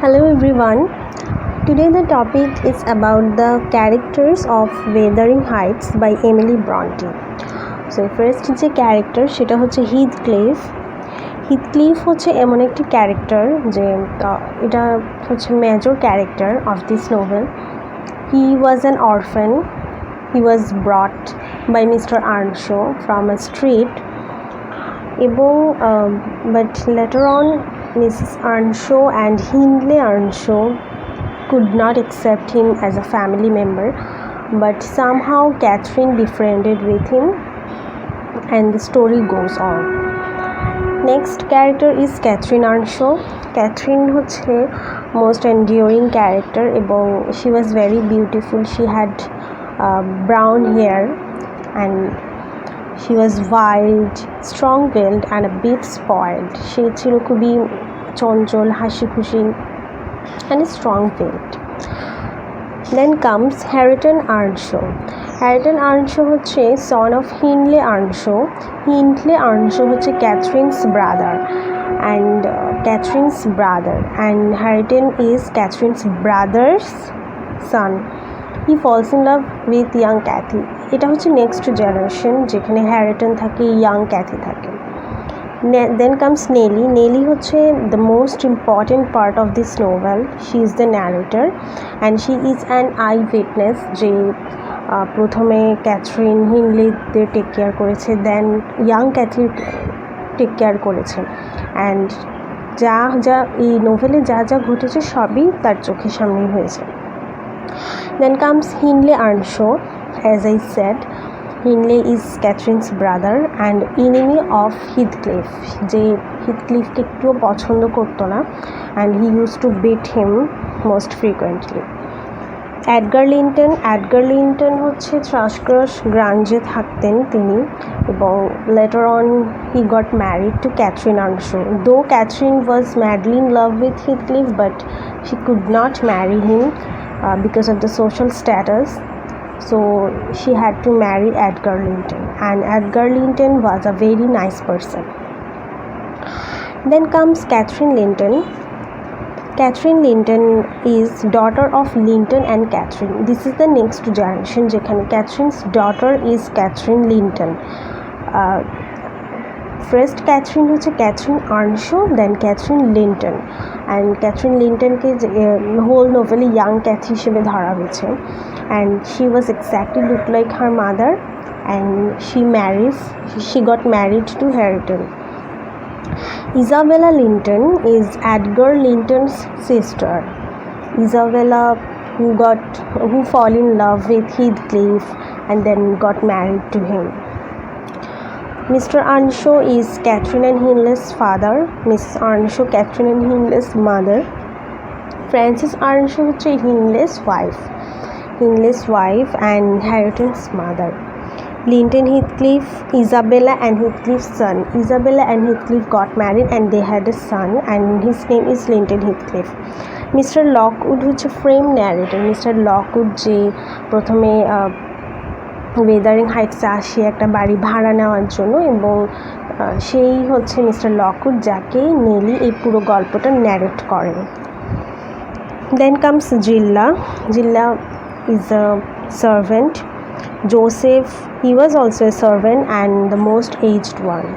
Hello everyone. Today the topic is about the characters of Wuthering Heights by Emily Bronte. So first যে character সেটা হচ্ছে Heathcliff. Heathcliff হচ্ছে এমন একটি character যে এটা হচ্ছে major character of this novel. He was an orphan. He was brought by Mr. Earnshaw from a street এবং but later on Mrs. Earnshaw and Hindley Earnshaw could not accept him as a family member, but somehow Catherine befriended with him and the story goes on. Next character is Catherine Earnshaw. Catherine হচ্ছে most enduring character এবং she was very beautiful. She had brown hair and she was wild, strong-willed and a bit spoiled. সে ছিল খুবই চঞ্চল, হাসি খুশি and strong-willed. Then comes Hareton Earnshaw. Hareton Earnshaw হচ্ছে son of Hindley Earnshaw. Hindley Earnshaw হচ্ছে Catherine's brother and Hareton is Catherine's brother's son. He falls in love with young Cathy. এটা হচ্ছে next generation যেখানে হ্যারিটন থাকে, young Kathy থাকে। Then comes Nellie. Nellie হচ্ছে the most important part of this novel. She is the narrator and she is an eyewitness যে প্রথমে Catherine হিনলিদের take care করেছে, দেন young ক্যাথির take care করেছে অ্যান্ড যা এই নোভেলে যা ঘটেছে সবই তার চোখের সামনেই হয়েছে। Then comes Hindley Earnshaw. As I said, Hindley is Catherine's brother and enemy of Heathcliff. যে হিথক্লিফকে একটুও পছন্দ করতো না and he used to beat him most frequently. Edgar Linton হচ্ছে Thrushcross Grange থাকতেন তিনি এবং later on he got married to Catherine Earnshaw. Though Catherine was madly in love with Heathcliff, but she could not marry him because of the social status, so she had to marry Edgar Linton and Edgar Linton was a very nice person. Then comes Catherine Linton. Catherine Linton is daughter of Linton and Catherine. This is the next generation যেখানে Catherine's daughter is Catherine Linton. First Catherine হচ্ছে Catherine Earnshaw, then Catherine Linton and Catherine Lintonকে whole novel young Cathy হিসেবে ধরা হয়েছে and she was exactly looked like her mother and she got married to Hareton. Isabella Linton is Edgar Linton's sister. Isabella who fall in love with Heathcliff and then got married to him. Mr. Earnshaw is Catherine and Hindley's father. Mrs. Earnshaw Catherine and Hindley's mother. Frances Earnshaw হচ্ছে Hindley's wife and Hareton's mother. Linton Heathcliff, Isabella and Heathcliff's son. Isabella and Heathcliff got married and they had a son and his name is Linton Heathcliff. Mr. Lockwood হচ্ছে frame narrator. Mr. Lockwood যে প্রথমে Wuthering হাইটসে আসে একটা বাড়ি ভাড়া নেওয়ার জন্য এবং সেই হচ্ছে মিস্টার লকউড যাকে নেলি এই পুরো গল্পটা ন্যারেট করেন। Then comes Gilla. Gilla is a servant. Joseph, he was also a servant and the most aged one.